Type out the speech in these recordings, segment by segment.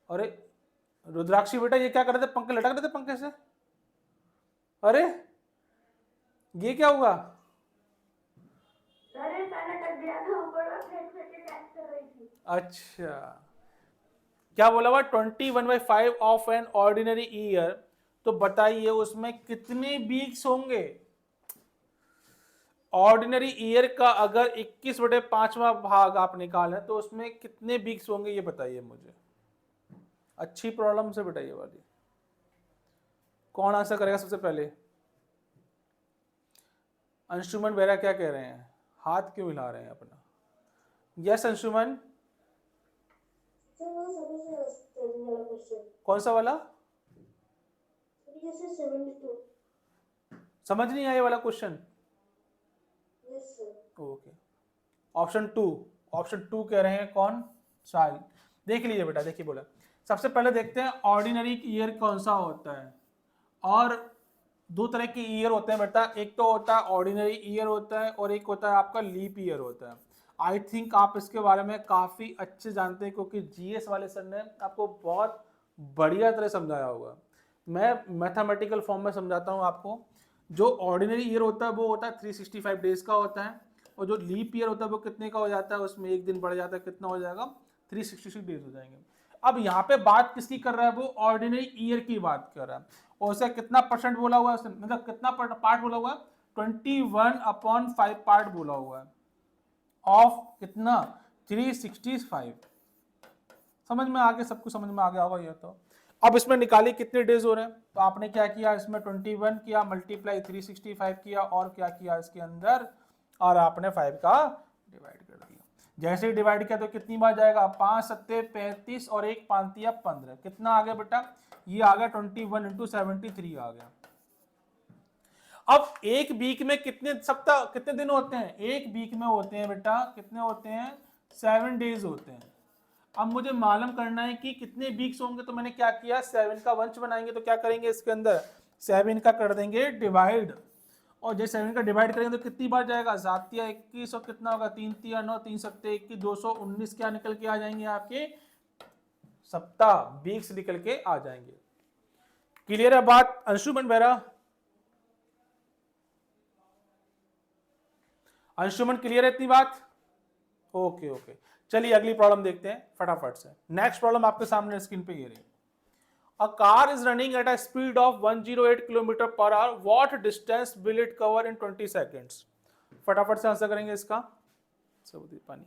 अरे रुद्राक्षी बेटा ये क्या कर रहे थे, पंखे लटक रहे थे पंखे से? अरे ये क्या हुआ? अरे मैं लटक गया था ऊपर, मैं फेंक फेंक के कैच कर रही थी। अच्छा, क्या बोला हुआ 21/5 ऑफ एन ऑर्डिनरी ईयर, तो बताइए उसमें कितने वीक्स होंगे? ऑर्डिनरी ईयर का अगर 21/5वां भाग आप निकालें तो उसमें कितने वीक्स होंगे ये बताइए मुझे। अच्छी प्रॉब्लम से बेटा ये वाली। कौन आंसर करेगा सबसे पहले? अंशुमन बेरा क्या कह रहे हैं, हाथ क्यों हिला रहे हैं अपना? यस अंशुमन, सर वो सभी से स्टडी वाला क्वेश्चन, कौन सा वाला? जैसे 72। समझ नहीं आया ये वाला question? Yes sir. Okay, option two, option two कह रहे हैं कौन? साहिल। देख लीजिए बेटा, देखिए बोला, सबसे पहले देखते हैं ऑर्डिनरी ईयर कौन सा होता है। और दो तरह के ईयर होते हैं बेटा, एक तो होता है ऑर्डिनरी ईयर होता है और एक होता है आपका लीप ईयर होता है। आई थिंक आप इसके बारे में काफ़ी अच्छे जानते हैं क्योंकि जीएस वाले सर ने आपको बहुत बढ़िया तरह समझाया होगा। मैं मैथमेटिकल फॉर्म में समझाता हूँ आपको। जो ऑर्डिनरी ईयर होता है वो होता है 365 डेज का होता है, और जो लीप ईयर होता है वो कितने का हो जाता है, उसमें एक दिन बढ़ जाता है, कितना हो जाएगा, 366 डेज हो जाएंगे। अब यहाँ पे बात किसकी कर रहा है, वो ऑर्डिनरी ईयर की बात कर रहा है। और उसे कितना परसेंट बोला हुआ है, मतलब कितना पार्ट बोला हुआ है, 21/5 पार्ट बोला हुआ है ऑफ कितना, 365। समझ में आ गया, सब कुछ समझ में आ गया होगा ये तो। अब इसमें निकालिए कितने डेज हो रहे हैं, तो आपने क्या किया इसमें 21 किया मल्टीप्लाई 365 किया और क्या किया इसके अंदर, और आपने 5 का डिवाइड कर दिया। जैसे ही डिवाइड किया तो कितनी बार जाएगा, 5 सत्ते 35 और 1 5 15, कितना आ गया बेटा, ये आ गया 21 × 73 आ गया। अब एक वीक में कितने सप्ताह, कितने दिन होते हैं, एक वीक में होते हैं बेटा कितने होते हैं, 7 डेज होते हैं। अब मुझे मालूम करना है कि कितने वीक्स होंगे, तो मैंने क्या किया, 7 का वंश बनाएंगे, तो क्या करेंगे इसके अंदर 7 का कर देंगे डिवाइड, और जैसे 7 का डिवाइड करेंगे तो कितनी बार जाएगा, 7 या 21 और कितना होगा, 3 3 9 3 सत्ते 21, 219 क्या निकल के आ जाएंगे आपके सप्ताह, वीक्स निकल के आ जाएंगे। क्लियर है बात अंशुमन बेरा? अंशुमन क्लियर है इतनी बात? ओके ओके, चलिए अगली प्रॉब्लम देखते हैं फटाफट से। नेक्स्ट प्रॉब्लम आपके सामने स्क्रीन पे ये रही। A car is running at a speed of 108 km/h. What distance will it cover in 20 seconds? फटाफट से आंसर करेंगे इसका। सबूत पानी।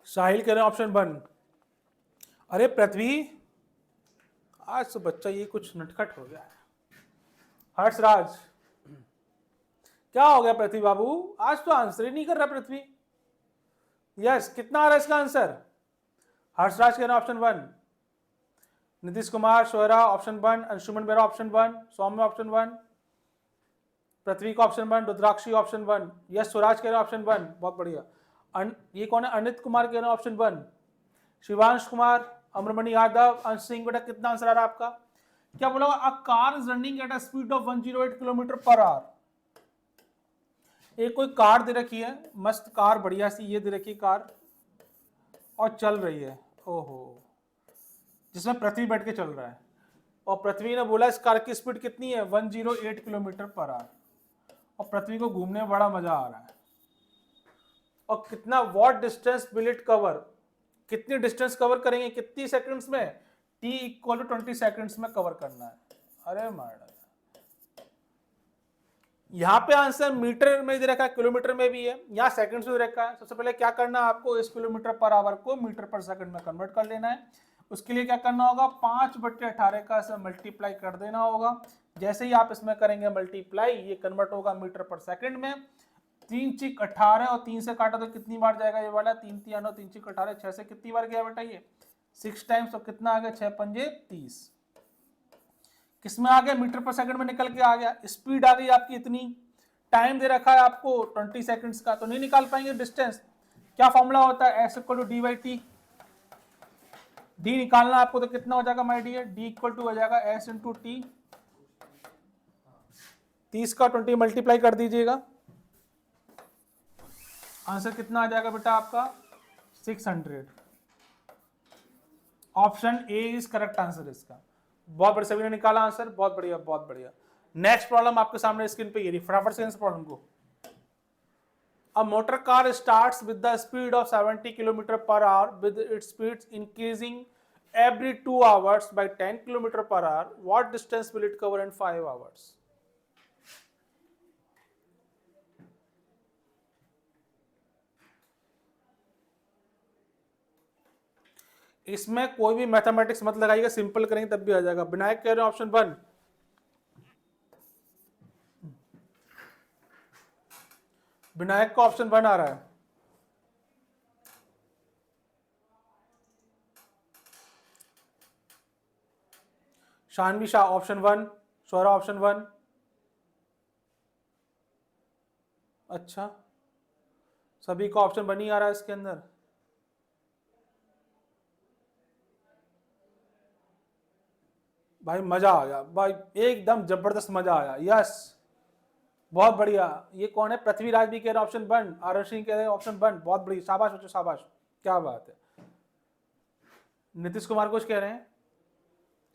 साहिल कह रहे हैं ऑप्शन 1। अरे पृथ्वी, आज तो बच्चा ये कुछ नटखट हो गया है। हर्षराज, क्या हो गया पृथ्वी बाबू, आज तो आंसर ही नहीं कर रहा पृथ्वी। यस, कितना आ रहा है इसका आंसर? हर्षराज कह रहे हैं ऑप्शन 1, नीतीश कुमार सोहरा ऑप्शन 1, अंशुमन बेरा ऑप्शन 1, सौम्य ऑप्शन 1, पृथ्वी का ऑप्शन 1, रुद्राक्षी ऑप्शन 1, यस स्वराज कह रहे हैं ऑप्शन 1, बहुत बढ़िया। ये कौन है, अनित कुमार कह रहे हैं ऑप्शन 1, शिवांश कुमार, अमरमणि यादव, अंश सिंह, बेटा कितना आंसर आ रहा है आपका? क्या बोला, a car is running at a speed of 108 km/h। एक कोई कार दे रखी है, मस्त कार बढ़िया सी ये दे रखी कार, और चल रही है, ओहो, जिसमें पृथ्वी बैठ के चल रहा है, और पृथ्वी ने बोला इस कार की स्पीड कितनी है, 108 km/h, और पृथ्वी को घूमने में बड़ा मजा आ रहा है। और कितना what distance will it cover, कितनी डिस्टेंस कवर करेंगे, कितनी सेकंड्स में, t = 20 सेकंड्स में कवर करना है। अरे मैडम, यहाँ पे आंसर मीटर में दे रखा है, किलोमीटर में भी है, यहाँ सेकंड्स में दे रखा है। सबसे पहले क्या करना है आपको, इस km/h को मीटर/सेकंड में कन्वर्ट कर लेना है। उसके लिए क्या करना होगा, 5/18 का इसे मल्टीप्लाई कर देना होगा। जैसे ही आप इसमें करेंगे मल्टीप्लाई, ये कन्वर्ट होगा मीटर/सेकंड में। 3 × 18 और 3 से काटा तो कितनी बार जाएगा ये वाला, 3 3 9 3 × 18, 6 से कितनी बार गया बेटा ये, 6 टाइम्स, तो कितना आ गया, 6 पंजे 30। किसमें आ गया, मीटर/सेकंड में निकल के आ गया। स्पीड आ गई आपकी इतनी, टाइम दे रखा है आपको 20 सेकंड्स का, तो नहीं निकाल पाएंगे डिस्टेंस। क्या फॉर्मूला होता है, S = D/T। डी निकालना आपको तो कितना हो जाएगा my dear, D equal to हो जाएगा एस इंटू टी, 30 का 20 मल्टीप्लाई कर दीजिएगा, आंसर कितना आ जाएगा बेटा आपका 600। Option A is correct answer इसका। बहुत बढ़िया, सभी ने निकाला आंसर, बहुत बढ़िया बहुत बढ़िया। नेक्स्ट प्रॉब्लम आपके सामने स्क्रीन पे ये रही, फटाफट से इस प्रॉब्लम को। A motor car starts with the speed of 70 km per hour with its speed increasing every 2 hours by 10 km per hour. What distance will it cover in 5 hours? इसमें कोई भी मैथमेटिक्स मत लगाइएगा, सिंपल करेंगे तब भी आ जाएगा। विनायक कह रहे हैं ऑप्शन 1, विनायक का ऑप्शन 1 आ रहा है। Shanvi Shah option 1, Saura option 1। अच्छा, सभी का ऑप्शन 1 ही आ रहा है इसके अंदर। भाई मजा आ गया भाई, एकदम जबरदस्त मजा आया। यस, बहुत बढ़िया। ये कौन है, पृथ्वीराज भी कह रहे हैं ऑप्शन 1, आरव सिंह कह रहे हैं ऑप्शन 1। बहुत बढ़िया, शाबाश बच्चों शाबाश, क्या बात है। नीतीश कुमार कुछ कह रहे हैं।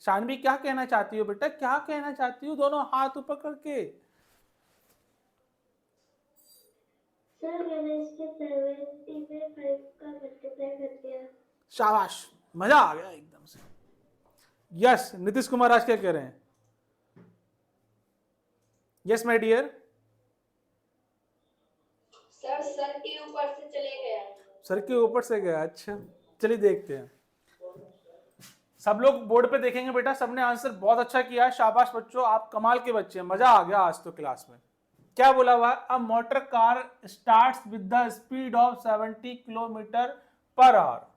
शानवी क्या कहना चाहती हो बेटा, क्या कहना चाहती हो, दोनों हाथ ऊपर करके। सर मैंने इसके 70 में 5 का मल्टीप्लाई कर दिया। शाबाश, मजा आ गया एकदम से। यस, नीतीश कुमार आज क्या कह रहे हैं। Yes my dear. सर के ऊपर से चले गया। सर के ऊपर से गया, अच्छा चलिए देखते हैं। सब लोग बोर्ड पे देखेंगे बेटा, सबने आंसर बहुत अच्छा किया है, शाबाश बच्चों, आप कमाल के बच्चे हैं, मजा आ गया आज तो क्लास में। क्या बोला हुआ है, a motor car starts with the speed of 70 kilometre per hour.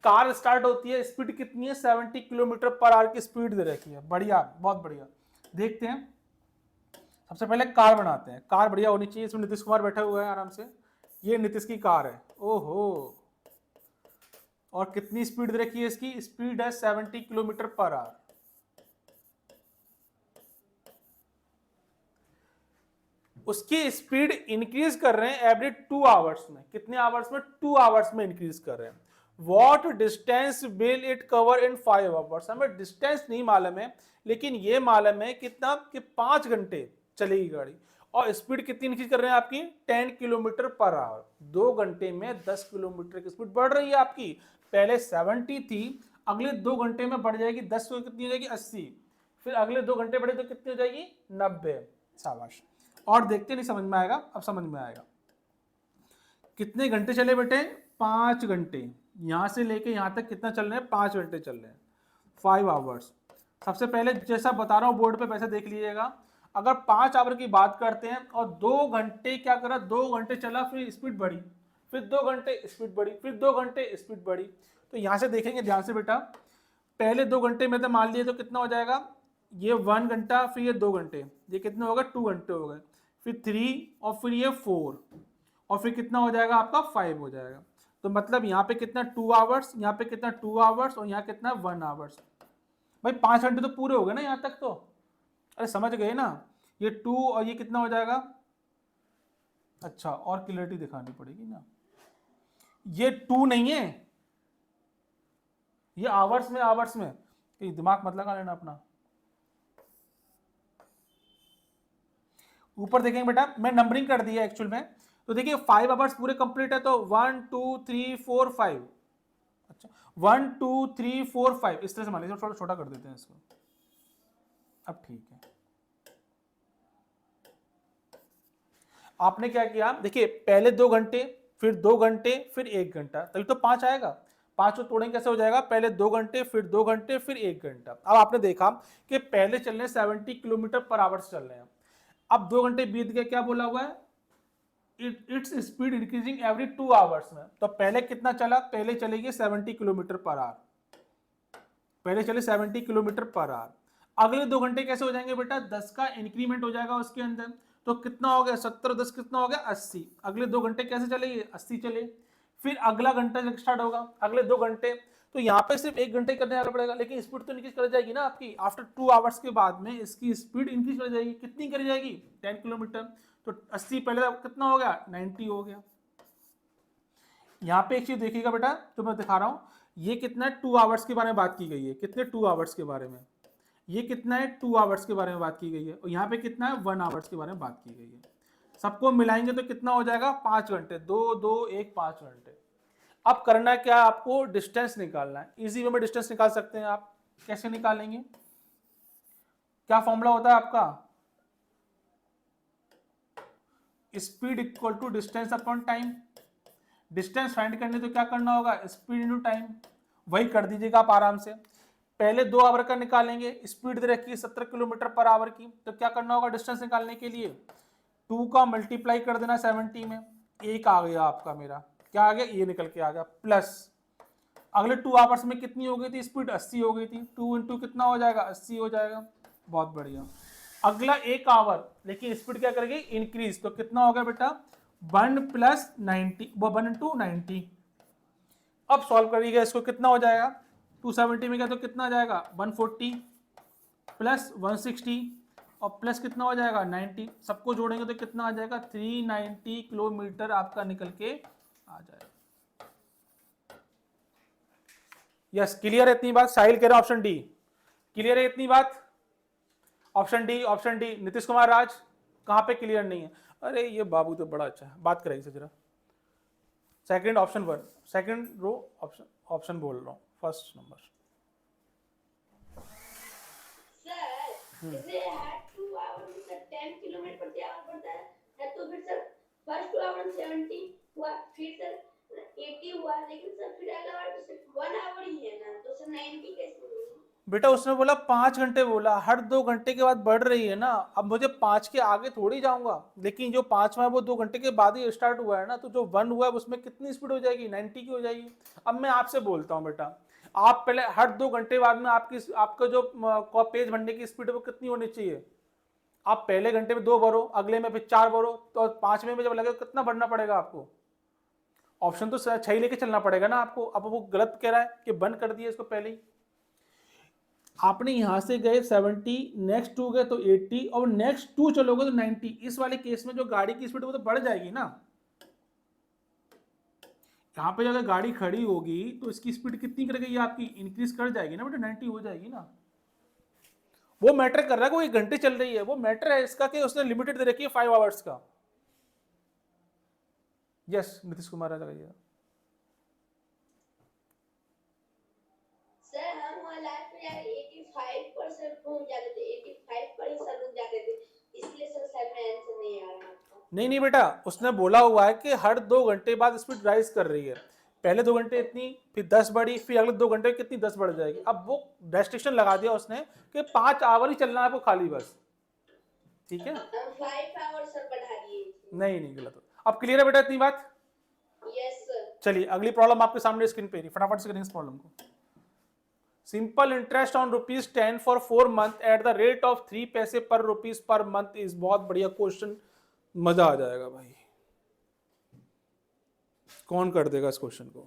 Car start होती है, स्पीड कितनी है, 70 किलोमीटर पर आवर की स्पीड दे रखी है। बढ़िया, बहुत बढ़िया। देखते हैं, सबसे पहले कार बनाते हैं। कार बढ़िया होनी चाहिए, इसमें नीतीश कुमार बैठे हुए हैं आराम से। ये नीतीश की कार है, ओहो। और कितनी स्पीड दे रखी है इसकी, स्पीड है 70 किलोमीटर पर आवर। उसकी स्पीड इंक्रीज कर रहे हैं एवरी 2 आवर्स में। कितने आवर्स में, 2 आवर्स में इंक्रीज कर रहे हैं। What distance will it cover in 5 hours. हमें डिस्टेंस नहीं मालूम है, लेकिन ये मालूम है कितना, कि 5 घंटे चलेगी गाड़ी। और स्पीड कितनी इंक्रीज कर रहे हैं आपकी, 10 किलोमीटर पर आवर। 2 घंटे में 10 किलोमीटर की स्पीड बढ़ रही है आपकी। पहले 70 थी, अगले 2 घंटे में बढ़ जाएगी 10 को, कितनी हो जाएगी 80। फिर अगले 2 घंटे बढ़े तो कितनी हो जाएगी 90। शाबाश। और देखते नहीं समझ में आएगा, अब समझ में आएगा। कितने घंटे चले बेटे, 5 घंटे। यहां से लेके यहां तक कितना चल रहे हैं, 5 घंटे चल रहे हैं, 5 आवर्स। सबसे पहले जैसा बता रहा हूं बोर्ड पे वैसे देख लीजिएगा। अगर 5 आवर की बात करते हैं और 2 घंटे क्या करा, 2 घंटे चला, फिर स्पीड बढ़ी, फिर 2 घंटे स्पीड बढ़ी, फिर 2 घंटे स्पीड बढ़ी। तो यहां से देखेंगे ध्यान से बेटा, पहले 2 घंटे में तो मान लिए तो कितना हो जाएगा, ये 1 घंटा, फिर ये 2 घंटे, ये कितने हो गए, 2 घंटे हो गए, फिर 3 और फिर ये 4 और फिर कितना हो जाएगा आपका 5 हो जाएगा। तो मतलब यहाँ पे कितना 2 आवर्स, यहाँ पे कितना 2 आवर्स और यहाँ कितना 1 आवर्स। भाई 5 घंटे तो पूरे हो गए ना यहाँ तक तो, अरे समझ गए ना। ये 2 और ये कितना हो जाएगा, अच्छा और क्लियरिटी दिखानी पड़ेगी ना, ये 2 नहीं है, ये आवर्स में, आवर्स में, दिमाग मत लगा लेना अपना। ऊपर देखेंगे बेटा, मैं नंबरिंग कर दिया एक्चुअल में, तो देखिए 5 आवर्स पूरे कंप्लीट है, तो 1 2 3 4 5, अच्छा 1 2 3 4 5 इस तरह से मान लीजिए, थोड़ा छोटा कर देते हैं इसको, अब ठीक है। आपने क्या किया, देखिए पहले 2 घंटे, फिर 2 घंटे, फिर 1 घंटा, तभी तो 5 आएगा। 5 को तोड़ेंगे कैसे हो जाएगा, पहले 2 घंटे, फिर 2 घंटे, फिर 1 घंटा। अब आपने देखा कि पहले चल रहे हैं 70 किलोमीटर पर आवर चल रहे हैं, अब 2 घंटे बीत गए, क्या बोला हुआ है, its speed increasing every 2 hours में। तो पहले कितना चला, पहले चलेगी 70 किलोमीटर पर आवर, पहले चले 70 किलोमीटर पर आवर। अगले 2 घंटे कैसे हो जाएंगे बेटा, 10 का इंक्रीमेंट हो जाएगा उसके अंदर, तो कितना हो गया 70, 10 कितना हो गया 80। अगले 2 घंटे कैसे चलेगी, 80 चले, फिर अगला घंटा जब स्टार्ट होगा, अगले 2 घंटे, तो यहाँ पे सिर्फ 1 घंटे करने आना पड़ेगा, लेकिन स्पीड तो इंक्रीज कर जाएगी ना आपकी। आफ्टर 2 आवर्स के बाद में इसकी स्पीड इंक्रीज कर जाएगी। कितनी करी जाएगी? 10 किलोमीटर। तो 80 पहले कितना हो गया? 90 हो गया। यहाँ पे एक चीज देखिएगा बेटा, तो मैं दिखा रहा हूँ, ये कितना है? 2 आवर्स के बारे में बात की गई है। कितने? 2 आवर्स के बारे में। ये कितना है? 2 आवर्स के बारे में बात की गई है। और यहाँ पे कितना है? 1 आवर्स के बारे में बात की गई है। सबको मिलाएंगे तो कितना हो जाएगा? 5 घंटे। 2 2 1 5 घंटे। अब करना क्या? आपको डिस्टेंस निकालना है। इजी वे में डिस्टेंस निकाल सकते हैं आप। कैसे निकालेंगे? क्या फॉर्मूला होता है आपका? Speed equal to distance upon time. Distance find करने तो क्या करना होगा? Speed into time. वही कर दीजिएगा आप आराम से। पहले 2 आवर का निकालेंगे, स्पीड दे रखी है 70 किलोमीटर पर आवर की, तो क्या करना होगा डिस्टेंस निकालने के लिए? 2 का मल्टीप्लाई कर देना 70 में। 1 आ गया आपका, मेरा क्या आ गया? ये निकल के आ गया। प्लस अगले 2 आवर्स में कितनी हो गई थी स्पीड? 80 हो गई थी। 2 इंटू कितना हो जाएगा? 80 हो जाएगा। बहुत बढ़िया। अगला 1 आवर, लेकिन स्पीड क्या करेगी? इंक्रीज। तो कितना हो गया बेटा? 1 प्लस 90, वो 1 इंटू 90। अब सॉल्व करिएगा इसको, कितना हो जाएगा? 270 में गया तो कितना आ जाएगा? 140 प्लस 160 और प्लस कितना हो जाएगा? 90। सबको जोड़ेंगे तो कितना आ जाएगा? 390 किलोमीटर आपका निकल के आ जाएगा। यस, क्लियर है इतनी बात? साहिल कह रहा है ऑप्शन डी। क्लियर है इतनी बात? Option D, option D. Nitish Kumar Raj कहाँ पे क्लियर नहीं है? अरे ये बाबू तो बड़ा अच्छा है, बात करेगी जरा। Second option 1, second row, option option बोल रहा हूँ, फर्स्ट नंबर। सर जैसे हर 2 आवर में सर 10 किलोमीटर प्रति आवर पड़ता है, तो फिर सर फर्स्ट 2 आवर में 70 हुआ, फिर सर 80 हुआ, लेकिन सर फिर अगला बार तो सिर्फ 1 आवर ही है ना, तो सर 90 कैसे हुआ? बेटा उसने बोला 5 घंटे, बोला हर 2 घंटे के बाद बढ़ रही है ना। अब मुझे 5 के आगे थोड़ी जाऊंगा, लेकिन जो 5वां है वो 2 घंटे के बाद ही स्टार्ट हुआ है ना, तो जो 1 हुआ है उसमें कितनी स्पीड हो जाएगी? 90 की हो जाएगी। अब मैं आपसे बोलता हूँ बेटा, आप पहले हर 2 घंटे बाद में आपका जो पेज भरने की स्पीड है वो कितनी होनी चाहिए? आप पहले घंटे में 2 भरो, अगले में फिर 4 भरो, तो 5वें में जब लगे कितना भरना पड़ेगा आपको? ऑप्शन तो 6 ही लेके चलना पड़ेगा ना आपको। अब वो गलत कह रहा है कि बंद कर दिया इसको पहले ही। आपने यहां से गए 70, नेक्स्ट 2 गए तो 80, और नेक्स्ट 2 चलोगे तो 90। इस वाले केस में जो गाड़ी की स्पीड वो तो बढ़ जाएगी ना। यहाँ पे अगर गाड़ी खड़ी होगी तो इसकी स्पीड कितनी कर गई? आपकी इंक्रीज कर जाएगी ना बेटा, 90 हो जाएगी ना। वो मैटर कर रहा है, वो 1 घंटे चल रही है, वो मैटर है इसका कि उसने लिमिटेड दे रखी है 5 आवर्स का। यस, नीतीश कुमार आ जाइए। सर हम वहाँ लास्ट में यार 85% पहुंच जाते थे, 85 पर ही सर रुक जाते थे, इसलिए सर में आंसर नहीं आ रहा। नहीं बेटा, उसने बोला हुआ है कि हर 2 घंटे बाद स्पीड राइज कर रही है। पहले 2 घंटे इतनी, फिर 10 बढ़ी, फिर अगले 2 घंटे कितनी? 10 बढ़ जाएगी। अब वो रेस्ट्रिक्शन लगा दिया उसने कि 5 आवर ही चलना है आपको खाली, बस। ठीक है, 5 आवर सर बढ़ा दिए। नहीं गलत। अब क्लियर है बेटा इतनी बात? Yes sir. चलिए अगली प्रॉब्लम आपके सामने स्क्रीन पे, फटाफट से करेंगे इस प्रॉब्लम को। Simple interest on ₹10 for 4 month at the rate of 3 पैसे पर रुपीज पर मंथ इज। बहुत बढ़िया क्वेश्चन, मजा आ जाएगा भाई। कौन कर देगा इस क्वेश्चन को?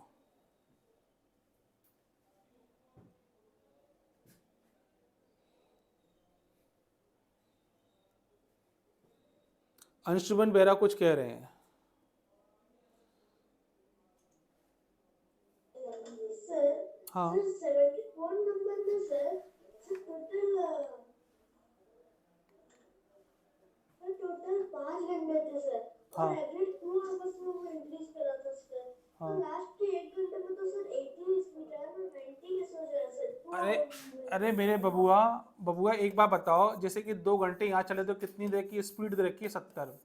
अंशुमन बेरा कुछ कह रहे हैं। सर हाँ, सर 74 नंबर में सर टोटल 5 घंटे थे सर, हाँ, और एवरेज 2 आवर्स में वो इंक्रीज करा था सर। हाँ। तो लास्ट के 1 घंटे में तो सर 80 स्पीड है, और 90 कैसे हो जाएगा सर? 2 अरे आवर्स में। अरे मेरे बबुआ एक बात बताओ, जैसे कि 2 घंटे यहाँ चले तो कितनी दे रखी है स्पीड? दे रखी है 70।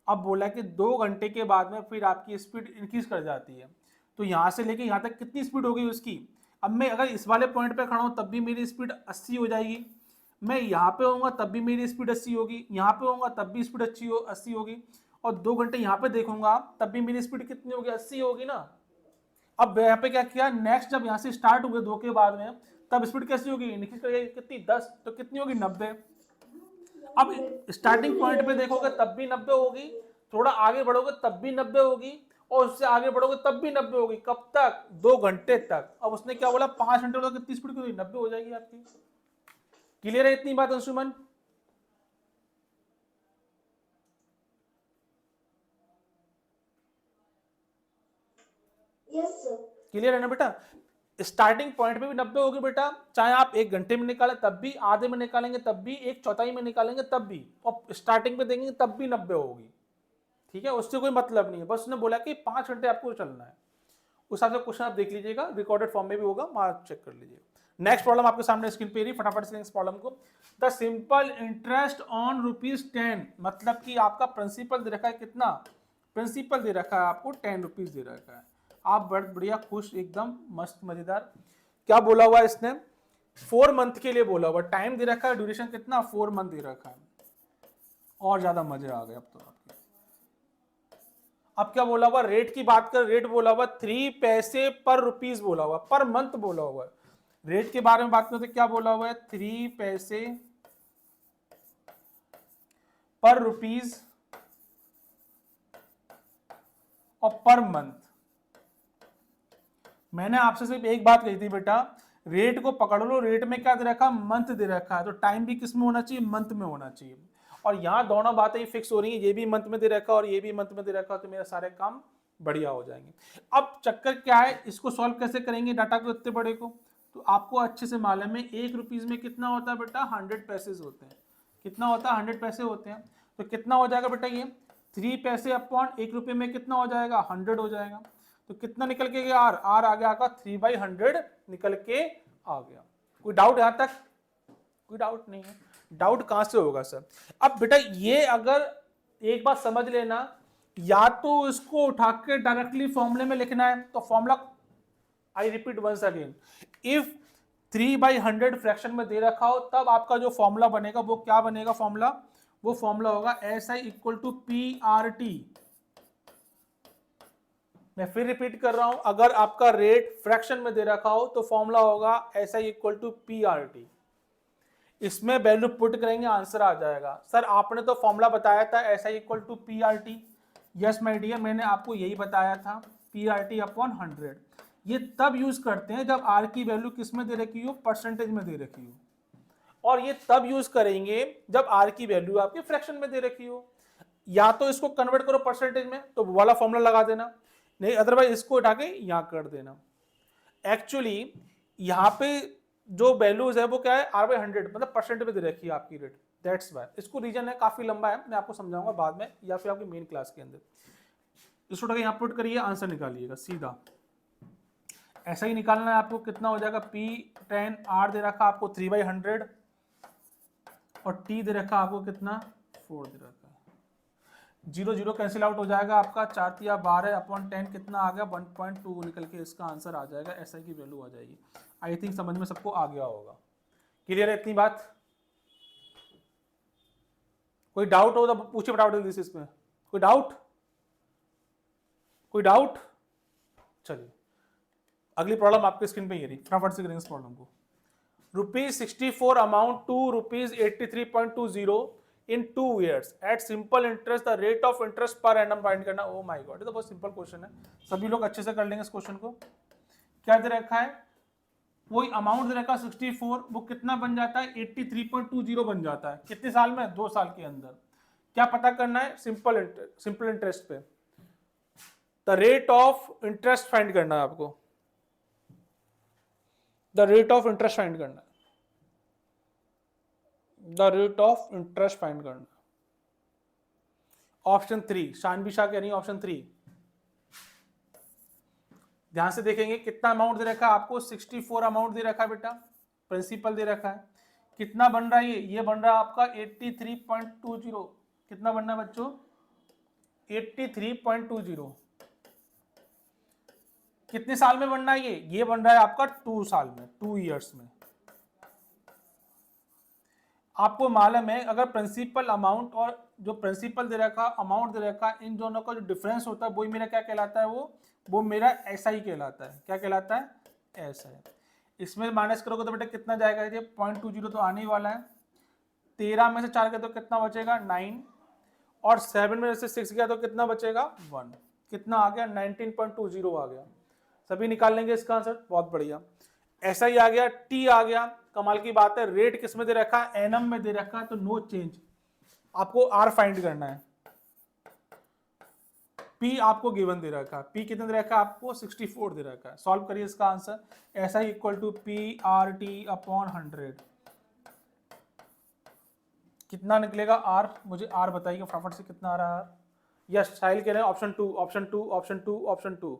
अब बोला कि 2 घंटे के बाद में फिर आपकी स्पीड इंक्रीज कर जाती है, तो यहाँ से लेके यहाँ तक कितनी स्पीड हो गई उसकी? अब मैं अगर इस वाले पॉइंट पे खड़ा हूँ तब भी मेरी स्पीड 80 हो जाएगी, मैं यहाँ पे होऊंगा तब भी मेरी स्पीड 80 होगी, यहाँ पे होऊंगा तब भी स्पीड 80 होगी, और 2 घंटे यहाँ पे देखूंगा तब भी मेरी स्पीड कितनी होगी? 80 होगी ना। अब यहाँ पे क्या किया, नेक्स्ट जब यहाँ से स्टार्ट हुए 2 के बाद में, तब स्पीड कैसी होगी? इंक्रीज करेगी कितनी? 10, तो कितनी होगी? 90। अब स्टार्टिंग पॉइंट पे देखोगे तब भी 90 होगी, थोड़ा आगे बढ़ोगे तब भी 90 होगी, और उससे आगे बढ़ोगे तब भी 90 होगी। कब तक? 2 घंटे तक। अब उसने क्या बोला 5 घंटे बोला, कितनी स्पीड की 90 हो जाएगी आपकी। क्लियर है इतनी बात अंशुमन? Yes sir. क्लियर है ना बेटा? स्टार्टिंग पॉइंट पे भी 90 होगी बेटा, चाहे आप 1 घंटे में निकालें तब भी, आधे में निकालेंगे तब भी, 1/4 में निकालेंगे तब भी, और स्टार्टिंग पे देंगे तब भी 90 होगी। ठीक है, उससे कोई मतलब नहीं है, बस उसने बोला कि 5 घंटे आपको चलना है। उस हिसाब से क्वेश्चन आप देख लीजिएगा, रिकॉर्डेड फॉर्म में भी होगा, मार्क चेक कर लीजिएगा। नेक्स्ट प्रॉब्लम आपके सामने स्क्रीन पे रही, फटाफट से इस प्रॉब्लम को। द सिंपल इंटरेस्ट ऑन ₹10, मतलब कि आपका प्रिंसिपल दे रखा है कितना? प्रिंसिपल दे रखा है आपको 10 रुपीज दे रखा है। आप बढ़िया खुश, एकदम मस्त मजेदार। क्या बोला हुआ है इसने? 4 मंथ के लिए बोला हुआ, टाइम दे रखा है, ड्यूरेशन कितना? 4 मंथ दे रखा है। और ज्यादा मजे आ गए अब तो आपके। अब क्या बोला हुआ? रेट की बात कर, रेट बोला हुआ 3 पैसे पर रुपीज बोला हुआ, पर मंथ बोला हुआ है। रेट के बारे में बात करते क्या बोला हुआ है? 3 पैसे पर रुपीज और पर मंथ। मैंने आपसे सिर्फ एक बात कही थी बेटा, रेट को पकड़ लो, रेट में क्या दे रखा? मंथ दे रखा है, तो टाइम भी किस में होना चाहिए? मंथ में होना चाहिए। और यहां दोनों बातें फिक्स हो रही है, ये भी मंथ में दे रखा और ये भी मंथ में दे रखा, तो मेरे सारे काम बढ़िया हो जाएंगे। अब चक्कर क्या है, इसको सॉल्व कैसे करेंगे डाटा को इतने बड़े को? तो आपको अच्छे से मालूम है 1 रुपीज में कितना होता है बेटा? 100 पैसे होते हैं। कितना होता है? 100 पैसे होते हैं। तो कितना हो जाएगा बेटा ये? 3 पैसे अपॉन 1 रुपये में कितना हो जाएगा? 100 हो जाएगा। तो कितना निकल के गया? आर आर आ गया आपका 3/100 निकल के आ गया। कोई डाउट यहां तक? कोई डाउट नहीं है। डाउट कहां से होगा सर? अब बेटा ये अगर एक बात समझ लेना, या तो इसको उठा के डायरेक्टली फॉर्मूले में लिखना है, तो formula I repeat once again, if 3/100 fraction में दे रखा हो तब आपका जो फॉर्मूला बनेगा वो क्या बनेगा? फॉर्मूला वो फॉर्मूला होगा SI = PRT। मैं फिर रिपीट कर रहा हूं, अगर आपका रेट फ्रैक्शन में दे रखा हो तो फॉर्मूला होगा SI = PRT। इसमें वैल्यू पुट करेंगे, आंसर आ जाएगा। सर आपने तो फॉर्मूला बताया था SI = PRT। Yes my dear, मैंने आपको यही बताया था, PRT/100। ये तब यूज करते हैं जब R की वैल्यू किस में दे रखी हो? परसेंटेज में दे रखी हो। और ये तब यूज करेंगे जब R की वैल्यू आपके फ्रैक्शन में दे रखी हो। या तो इसको कन्वर्ट करो परसेंटेज में, तो वाला फॉर्मूला लगा देना, नहीं अदरवाइज इसको उठा के यहां कर देना। एक्चुअली यहां पे जो वैल्यूज है वो क्या है? R/100, मतलब परसेंट में दे रखी है आपकी रेट, दैट्स वाई। इसको रीजन है, काफी लंबा है, मैं आपको समझाऊंगा बाद में या फिर आपकी मेन क्लास के अंदर। इसको उठा के यहां पुट करिए, आंसर निकालिएगा सीधा। ऐसा ही निकालना है आपको। कितना हो जाएगा? P10 R दे रखा आपको 3/100 और T दे रखा आपको कितना? 4 दे रखा है। 0 0 कैंसिल आउट हो जाएगा आपका, 4×12/10 कितना आ गया? 1.2 निकल के इसका आंसर आ जाएगा, SI की वैल्यू आ जाएगी। आई थिंक समझ में सबको आ गया होगा। क्लियर है इतनी बात? कोई डाउट हो तो पूछिए फटाफट दिस में। कोई डाउट? कोई डाउट? चलिए अगली प्रॉब्लम आपके स्क्रीन पे ये रही, फटाफट से करेंगे इस प्रॉब्लम को। ₹64 amount to ₹83.20 in 2 years at simple interest, the rate of interest per annum find करना। ओ माय गॉड, ये तो बहुत सिंपल क्वेश्चन है, सभी लोग अच्छे से कर लेंगे इस क्वेश्चन को। क्या दे रखा है? कोई अमाउंट दे रखा है 64, वो कितना बन जाता है? 83.20 बन जाता है। कितने साल में? 2 साल के अंदर। क्या पता करना है? सिंपल इंटरेस्ट पे the rate of interest find करना है आपको। The rate of interest find करना है, the rate of interest find करना। ऑप्शन 3, शानवी शाह कह रही है ऑप्शन 3। ध्यान से देखेंगे कितना अमाउंट दे रखा है आपको? 64 अमाउंट दे रखा है बेटा, प्रिंसिपल दे रखा है। कितना बन रहा है ये बन रहा है आपका 83.20। कितना बनना है बच्चों? 83.20। कितने साल में बनना है ये बन रहा है आपका 2 साल में, 2 इयर्स में। आपको मालूम है अगर प्रिंसिपल अमाउंट और जो प्रिंसिपल दे रखा अमाउंट दे रखा, इन दोनों का जो डिफरेंस होता है वही मेरा क्या कहलाता है? वो मेरा SI कहलाता है। क्या कहलाता है? SI। इसमें माइनस करोगे तो बेटा कितना जाएगा? ये 0.20 तो आने ही वाला है। 13 में से 4 गया तो कितना बचेगा? 9। और 7 में से 6 गया तो कितना बचेगा? 1। कितना आ गया 19.20 आ गया। सभी निकाल लेंगे इसका आंसर, बहुत बढ़िया। ऐसा ही आ गया, टी आ गया। कमाल की बात है, रेट किस में दे रखा है, एनएम में दे रखा है, तो नो चेंज। आपको आर फाइंड करना है। पी आपको गिवन दे रखा है, पी कितना दे रखा है आपको 64 दे रखा है। सॉल्व करिए इसका आंसर, ऐसा ही equal to P R T upon 100 कितना निकलेगा आर, मुझे आर बताइए फटाफट से कितना आ रहा है। यस, साहिल कह रहे हैं option 2 option 2 option 2 option 2।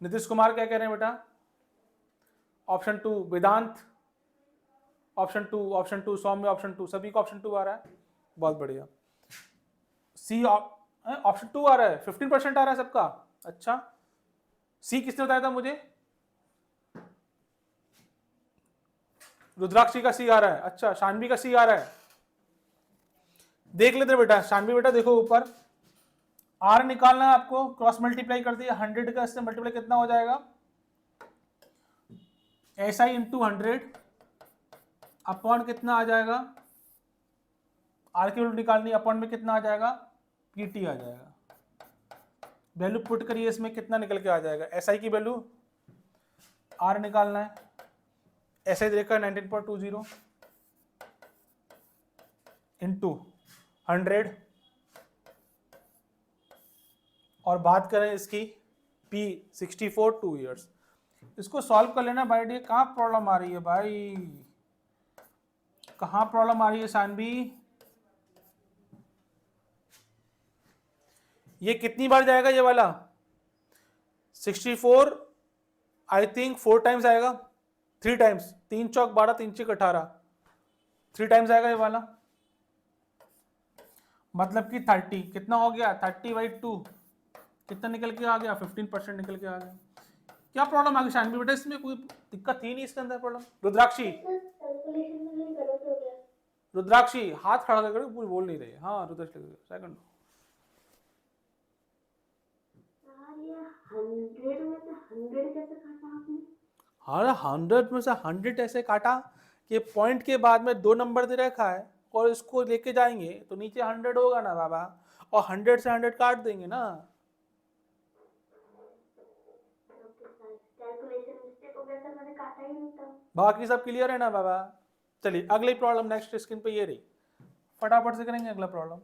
Nitish Kumar क्या कह रहे हैं बेटा, ऑप्शन 2। वेदांत ऑप्शन 2 ऑप्शन 2। सौम्य ऑप्शन 2। सभी का ऑप्शन 2 आ रहा है, बहुत बढ़िया। सी ऑप्शन 2 आ रहा है, 15% आ रहा है सबका। अच्छा, सी किसने बताया था मुझे, रुद्राक्षी का सी आ रहा है। अच्छा, शानवी का सी आ रहा है। देख लेते बेटा, शानवी बेटा देखो ऊपर, आर निकालना है आपको, क्रॉस मल्टीप्लाई कर दिया 100 का, इससे मल्टीप्लाई कितना हो जाएगा, ऐसा ही इंटू 100 अपॉन कितना आ जाएगा, आर की वैल्यू निकालनी, अपॉन में कितना आ जाएगा, पीटी आ जाएगा। वैल्यू पुट करिए इसमें, कितना निकल के आ जाएगा, एसआई की वैल्यू, आर निकालना है, एसआई देखा 19.20 इंटू 100 और बात करें इसकी पी 64 2 ईयर्स। इसको सॉल्व कर लेना भाई। डी कहाँ प्रॉब्लम आ रही है भाई, कहाँ प्रॉब्लम आ रही है शानवी, ये कितनी बार जाएगा ये वाला 64, आई थिंक 4 टाइम्स आएगा, 3 टाइम्स, 3 चौक 12 3 चौक 18, 3 टाइम्स आएगा ये वाला, मतलब कि 30 कितना हो गया, 30/2 कितना निकल के आ गया, 15% निकल के आ गया। क्या प्रॉब्लम आ गई शानवी बेटा, इसमें कोई दिक्कत थी नहीं इसके अंदर प्रॉब्लम। रुद्राक्षी, रुद्राक्षी हाथ खड़ा करके पूरी बोल नहीं रही। हाँ रुद्राक्षी सेकंड, 100 में से 100 कैसे काटा आपने? हाँ 100 में से 100 ऐसे काटा कि पॉइंट के बाद में 2 नंबर दे रखा है और इसको लेके जाएंगे तो नीचे 100 होगा ना बाबा, और 100 से 100 काट देंगे ना। कैलकुलेशन मिस्टेक हो गया सर, मैंने काटा ही नहीं था। बाकी सब क्लियर है ना बाबा। चलिए अगली प्रॉब्लम नेक्स्ट स्क्रीन पे ये रही, फटाफट से करेंगे अगला problem.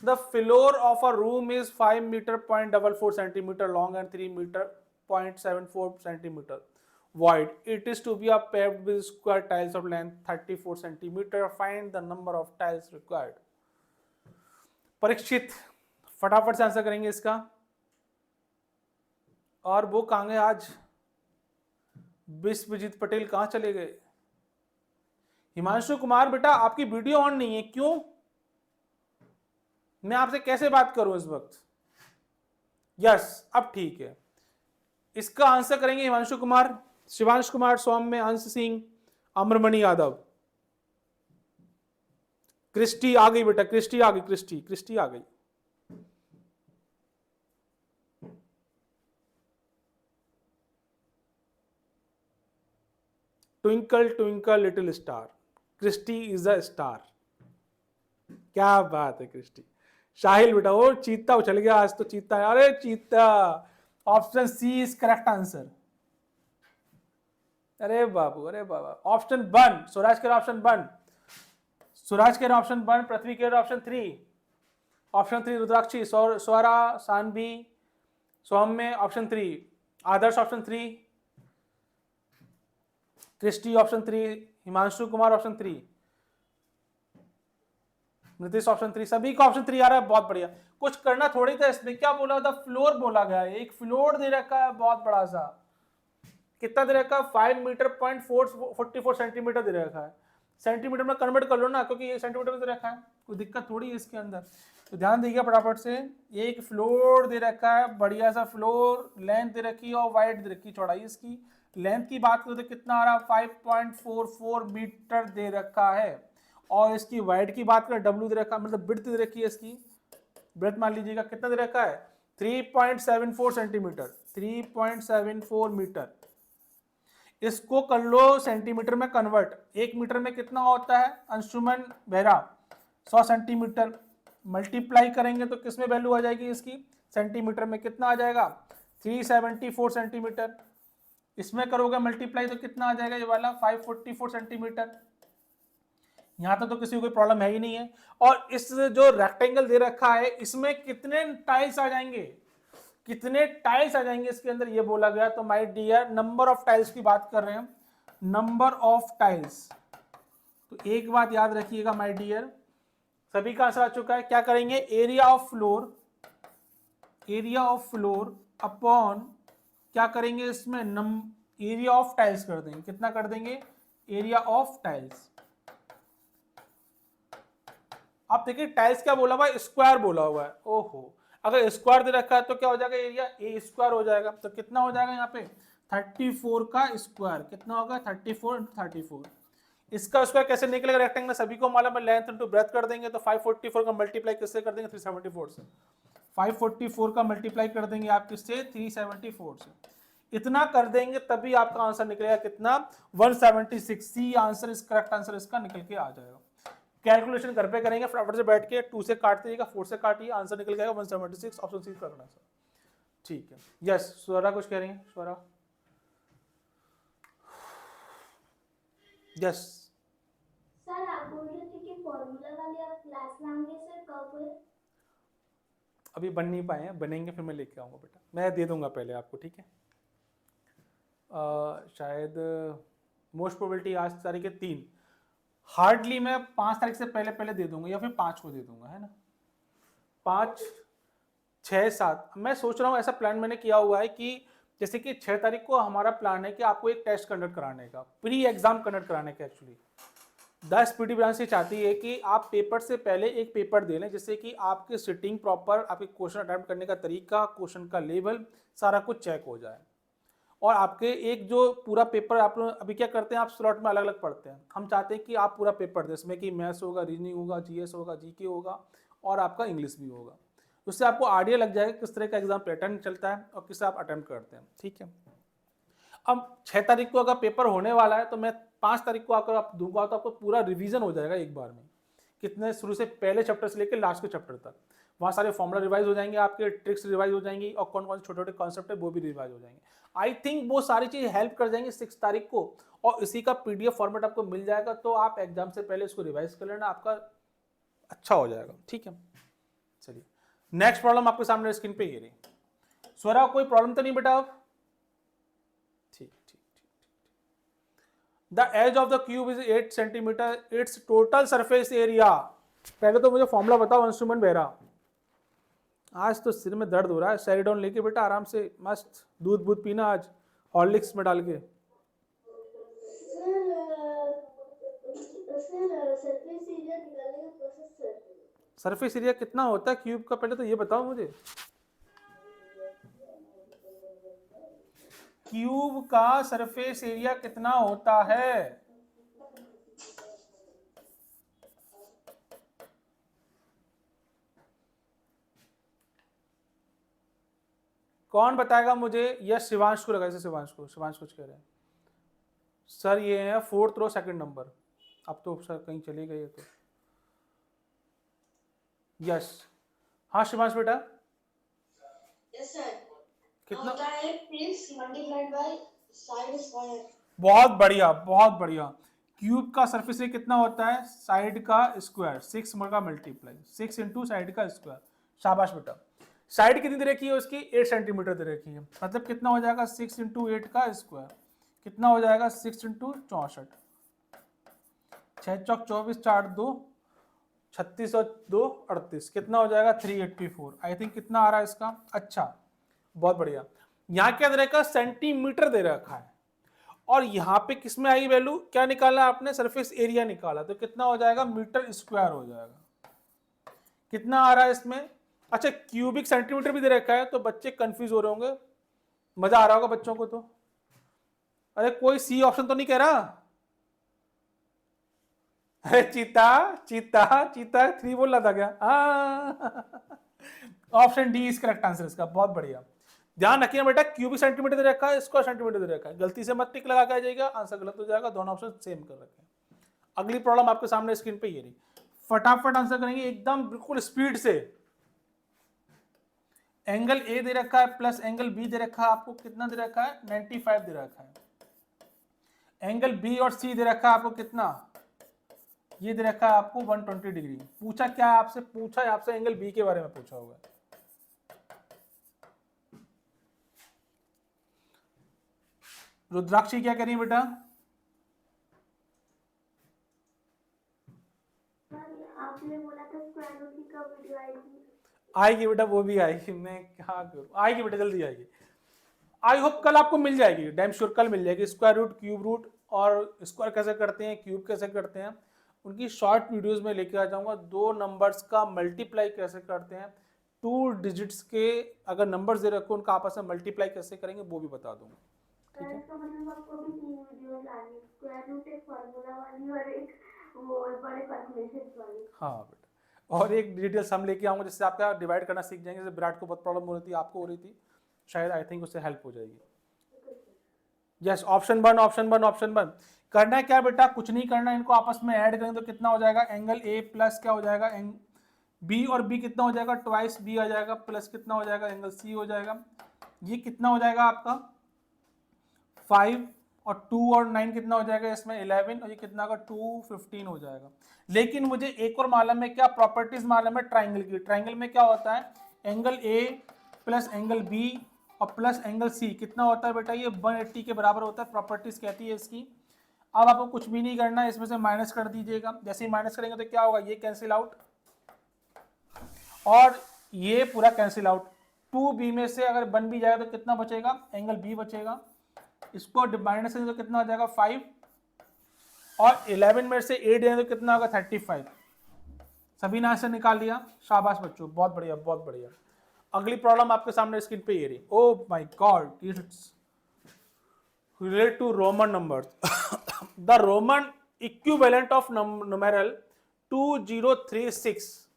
The floor of a room is 5 metre 0.44 centimetre long and 3 metre 0.74 centimetre wide. It is to be paved with square tiles of length 34 centimeter. Find the number of tiles required. Parikshit फटाफट से answer करेंगे इसका। और वो कहाँ गए आज, विश्वजीत पटेल कहाँ चले गए। हिमांशु कुमार बेटा आपकी वीडियो ऑन नहीं है, क्यों, मैं आपसे कैसे बात करूं इस वक्त। यस अब ठीक है, इसका आंसर करेंगे हिमांशु कुमार, शिवांश कुमार, सौम्य, अंश सिंह, अमरमणि यादव। क्रिस्टी आ गई बेटा, क्रिस्टी आ गई, क्रिस्टी आ गई। Twinkle twinkle little star, Christy is a star. क्या बात है क्रिस्टी। शाहिल बेटा वो चीता उछल गया आज तो, चीता, अरे चीता, option C is correct answer. अरे बाबू, अरे बाबा, ऑप्शन 1, स्वराज के ऑप्शन 1, स्वराज के ऑप्शन 1, पृथ्वी के option 3, option 3 Rudrakshi, Swara, Saanvi, Saumya option 3, Adarsh option 3, Christy option 3, Himanshu Kumar option 3, Nitish option 3, सभी का ऑप्शन 3 आ रहा है, बहुत बढ़िया। कुछ करना थोड़ी था इसमें, क्या बोला था, फ्लोर बोला गया है, एक फ्लोर दे रखा है बहुत बड़ा सा, कितना दे रखा है 5 मीटर 0.44 सेंटीमीटर दे रखा है, सेंटीमीटर में कन्वर्ट कर लो ना, क्योंकि ये सेंटीमीटर में दे रखा है, कोई दिक्कत थोड़ी है इसके अंदर। तो ध्यान दीजिए फटाफट से, एक फ्लोर दे रखा है, बढ़िया सा फ्लोर, लेंथ दे रखी है और वाइड दे रखी, चौड़ाई इसकी। लेंथ की बात करें तो कितना आ रहा है 5.44 मीटर दे रखा है, और इसकी वाइड की बात करें डब्ल्यू दे रखा है, मतलब ब्रेड्थ दे रखी है इसकी, ब्रेड्थ मान लीजिएगा कितना दे रखा है 3.74 सेंटीमीटर, 3.74 मीटर। इसको कर लो सेंटीमीटर में कन्वर्ट, 1 मीटर में कितना होता है अंशुमन बेहरा, 100 सेंटीमीटर, मल्टीप्लाई करेंगे तो किस में वैल्यू आ जाएगी इसकी सेंटीमीटर में कितना आ जाएगा 374 सेंटीमीटर। इसमें करोगे मल्टीप्लाई तो कितना आ जाएगा ये वाला 544 सेंटीमीटर। यहां तक तो किसी को कोई प्रॉब्लम है ही नहीं है। और इस जो रेक्टेंगल दे रखा है इसमें कितने टाइल्स आ जाएंगे, कितने टाइल्स आ जाएंगे इसके अंदर ये बोला गया। तो my dear number of tiles की बात कर रहे हैं, नंबर ऑफ टाइल्स। तो एक बात याद रखिएगा माय डियर, सभी का आंसर आ चुका है। क्या करेंगे area of floor, area of floor upon क्या करेंगे इसमें एरिया ऑफ टाइल्स कर देंगे। कितना कर देंगे एरिया ऑफ टाइल्स। आप देखिए टाइल्स क्या बोला हुआ है स्क्वायर बोला हुआ है। ओहो अगर स्क्वायर दे रखा है तो क्या हो जाएगा एरिया ए स्क्वायर हो जाएगा। तो कितना हो जाएगा यहाँ पे 34 का स्क्वायर कितना होगा 34 × 34। इसका स्क्वायर कैसे निकलेगा रेक्टेंगल सभी को मालूम है, लेंथ इनटू ब्रेथ कर देंगे तो 544 का मल्टीप्लाई किससे कर देंगे 374 से। 544 का मल्टीप्लाई कर देंगे आप किससे 374 से। इतना कर देंगे तभी आपका आंसर निकलेगा कितना 176। सी आंसर इस करेक्ट आंसर इसका निकल के आ जाएगा। कैलकुलेशन घर पे करेंगे फटाफट से बैठ के 2 से काट दीजिएगा 4 से काटिए आंसर निकल जाएगा 176। ऑप्शन सी करना सर ठीक है। यस स्वरा कुछ कह रही है स्वरा। यस सर आप बोल रहे थे कि फॉर्मूला वाली आप क्लास लाएंगे सर कब हुए? अभी बन नहीं पाए हैं, बनेंगे फिर मैं लेके आऊँगा बेटा, मैं दे दूंगा पहले आपको ठीक है। शायद मोस्ट प्रोबेबिलिटी आज तारीख है 3, हार्डली मैं 5 तारीख से पहले पहले दे दूंगा या फिर 5 को दे दूंगा है ना 5 6 7। मैं सोच रहा हूँ ऐसा प्लान मैंने किया हुआ है कि जैसे कि 6 तारीख को हमारा प्लान है कि आपको एक टेस्ट कंडक्ट कराने का, प्री एग्जाम कंडक्ट कराने का। एक्चुअली 10 पीटी ब्रांच से चाहती है कि आप पेपर से पहले एक पेपर दे लें जिससे कि आपके सिटिंग प्रॉपर, आपके क्वेश्चन अटेम्प्ट करने का तरीका, क्वेश्चन का लेवल सारा कुछ चेक हो जाए। और आपके एक जो पूरा पेपर आप लोग अभी क्या करते हैं आप स्लॉट में अलग अलग पढ़ते हैं, हम चाहते हैं कि आप पूरा पेपर दें इसमें कि मैथ्स होगा, रीजनिंग होगा, जीएस होगा, जीके होगा और आपका इंग्लिश भी होगा। उससे आपको आइडिया लग जाएगा किस तरह का एग्जाम पैटर्न चलता है और किस आप अटेम्प्ट करते हैं ठीक है। अब 6 तारीख को अगर पेपर होने वाला है तो मैं 5 तारीख को अगर आप दूंगा तो आपको पूरा रिवीजन हो जाएगा एक बार में, कितने शुरू से पहले चैप्टर से लेकर लास्ट के चैप्टर तक। वहाँ सारे फॉर्मूला रिवाइज हो जाएंगे, आपके ट्रिक्स रिवाइज हो जाएंगी और कौन कौन से छोटे छोटे कॉन्सेप्ट है वो भी रिवाइज हो जाएंगे। आई थिंक वो सारी चीज़ हेल्प कर जाएंगी 6 तारीख को और इसी का पीडीएफ फॉर्मेट आपको मिल जाएगा। तो आप एग्जाम से पहले इसको रिवाइज कर लेना, आपका अच्छा हो जाएगा ठीक है। चलिए नेक्स्ट प्रॉब्लम आपके सामने स्क्रीन पे ये रही। स्वरा कोई प्रॉब्लम तो नहीं बेटा अब ठीक ठीक ठीक। The edge of the cube is 8 centimetre, its total surface area. पहले तो मुझे फॉर्मूला बताओ अंशुमन बेहरा। आज तो सिर में दर्द हो रहा है, सेरिडॉन लेके बेटा आराम से मस्त दूध बूध पीना आज हॉर्लिक्स में डाल के। सरफेस एरिया कितना होता है क्यूब का पहले तो ये बताओ मुझे। क्यूब का सरफेस एरिया कितना होता है? कौन बताएगा मुझे? यस शिवांश को लगा, शिवांश को, शिवांश कुछ कह रहे हैं सर। ये है 4th रो 2nd नंबर। अब तो सर कहीं चले गए तो यस हाँ शिवांश बेटा यस सर कितना होता है 6 मल्टीप्लाइड बाय साइड स्क्वायर। बहुत बढ़िया बहुत बढ़िया। क्यूब का सरफेस एरिया कितना होता है साइड का स्क्वायर 6 का मल्टीप्लाई 6 इंटू साइड का स्क्वायर। शाबाश बेटा। साइड कितनी दे रखी है उसकी 8 सेंटीमीटर दे रखी है, मतलब कितना हो जाएगा 6 इंटू 8 का स्क्वायर कितना हो जाएगा 6 इंटू 64 6 चौक 24 4 2 36 और 2 38 कितना हो जाएगा 384। आई थिंक कितना आ रहा है इसका। अच्छा बहुत बढ़िया। यहाँ क्या दे रखा सेंटीमीटर दे रखा है और यहाँ पे किस में आई वैल्यू क्या निकाला आपने सरफेस एरिया निकाला तो कितना हो जाएगा मीटर स्क्वायर हो जाएगा। कितना आ रहा है इसमें। अच्छा क्यूबिक सेंटीमीटर भी दे रखा है तो बच्चे कंफ्यूज हो रहे होंगे, मजा आ रहा होगा बच्चों को। तो अरे कोई सी ऑप्शन तो नहीं कह रहा? अरे चीता चीता चीता 3 बोल रहा था क्या? Option D is correct answer इसका। बहुत बढ़िया। ध्यान रखिए बेटा क्यूबिक सेंटीमीटर दे रखा है, स्क्वायर सेंटीमीटर दे रखा है, गलती से मत टिक लगा के आ जाएगा, आंसर गलत हो जाएगा। दोनों ऑप्शन सेम कर रखे हैं। अगली प्रॉब्लम आपके सामने स्क्रीन पे ये रही, फटाफट आंसर करेंगे एकदम बिल्कुल स्पीड से। एंगल ए दे रखा है प्लस एंगल बी दे रखा है, आपको कितना दे रखा है 95 दे रखा है। एंगल बी और सी दे रखा है आपको कितना, ये दे रखा है आपको 120 डिग्री। पूछा क्या है आपसे, पूछा है आपसे एंगल बी के बारे में पूछा होगा। रुद्राक्षी क्या करी बेटा? आपने बोला था स्क्वायर रूट की कब वीडियो आएगी? आएगी बेटा, वो भी आएगी, मैं क्या करूं, आएगी बेटा, जल्दी आएगी। आई होप कल आपको मिल जाएगी, डैम श्योर कल मिल जाएगी। स्क्वायर रूट, क्यूब रूट और स्क्वायर कैसे करते हैं, क्यूब कैसे करते हैं, उनकी शॉर्ट वीडियोस में लेके आ जाऊंगा। दो नंबर्स का मल्टीप्लाई कैसे करते हैं, 2 डिजिट्स के अगर नंबर्स दे रखो उनका आपस में मल्टीप्लाई कैसे करेंगे वो भी बता दूंगा। ठीक है, इसका मतलब आपको भी 3 वीडियो लानी, स्क्वायर रूट एक फार्मूला वाली और एक वो बड़े कैलकुलेशंस वाली। हाँ बेटा, और एक डिटेल्स हम लेके आऊंगा जिससे आपका डिवाइड करना सीख जाएंगे। जैसे विराट को बहुत प्रॉब्लम हो रही थी, आपको हो रही थी, शायद आई थिंक उससे हेल्प हो जाएगी। यस, ऑप्शन 1 ऑप्शन 1 ऑप्शन 1 करना है क्या बेटा, कुछ नहीं करना है, इनको आपस में ऐड करेंगे तो कितना हो जाएगा, एंगल ए प्लस क्या हो जाएगा, बी और बी कितना हो जाएगा, ट्वाइस बी आ जाएगा, प्लस कितना हो जाएगा, एंगल सी हो जाएगा। ये कितना हो जाएगा आपका 5 और 2 और 9 कितना हो जाएगा इसमें 11, और ये कितना होगा 2 15 हो जाएगा। लेकिन मुझे एक और मालूम है, क्या प्रॉपर्टीज मालूम है ट्राइंगल की। ट्राइंगल में क्या होता है, angle A plus angle B और प्लस एंगल सी कितना होता है बेटा, ये 180 के बराबर होता है, प्रॉपर्टीज कहती है इसकी। अब आपको कुछ भी नहीं करना है, इसमें से माइनस कर दीजिएगा। जैसे ही माइनस करेंगे तो क्या होगा, ये कैंसिल आउट और ये पूरा कैंसिल आउट। 2b में से अगर 1 भी जाएगा तो कितना बचेगा, एंगल बी बचेगा। इसको माइनस करेंगे तो कितना हो जाएगा 5 और 11 में से 8 जाएगा तो कितना होगा 35। सभी ने आंसर निकाल लिया, शाबाश बच्चों, बहुत बढ़िया बहुत बढ़िया। अगली प्रॉब्लम आपके सामने स्क्रीन पे ये रही। Oh my god, it's related to Roman numbers. The Roman equivalent of numeral 2036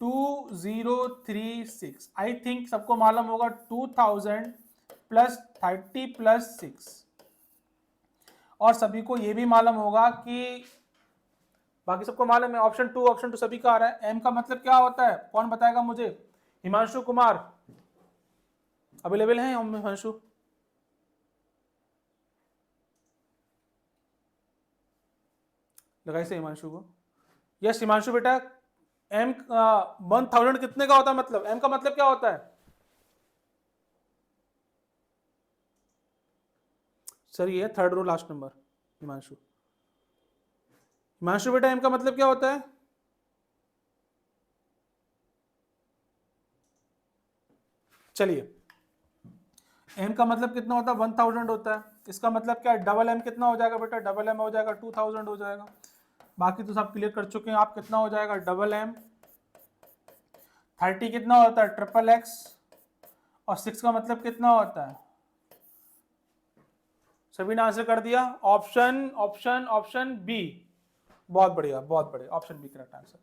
2036 I think सबको मालूम होगा 2000 प्लस 30 प्लस 6, और सभी को ये भी मालूम होगा कि बाकी सबको मालूम है ऑप्शन 2 सभी का आ रहा है। एम का मतलब क्या होता है, कौन बताएगा मुझे, हिमांशु कुमार अवेलेबल है, हिमांशु? लगाइए हिमांशु को। यस हिमांशु बेटा, एम 1000 कितने का होता है, मतलब एम का मतलब क्या होता है सर? ये third row last number Himanshu. Himanshu बेटा एम का मतलब क्या होता है, चलिए एम का मतलब कितना होता है 1000 होता है। इसका मतलब क्या है, डबल एम कितना हो जाएगा बेटा, डबल एम हो जाएगा 2000 हो जाएगा। बाकी तो सब क्लियर कर चुके हैं आप, कितना हो जाएगा डबल एम। 30 कितना होता है ट्रिपल एक्स, और 6 का मतलब कितना होता है, सभी ने आंसर कर दिया, ऑप्शन ऑप्शन ऑप्शन बी। बहुत बढ़िया बहुत बढ़िया, ऑप्शन बी करेक्ट आंसर।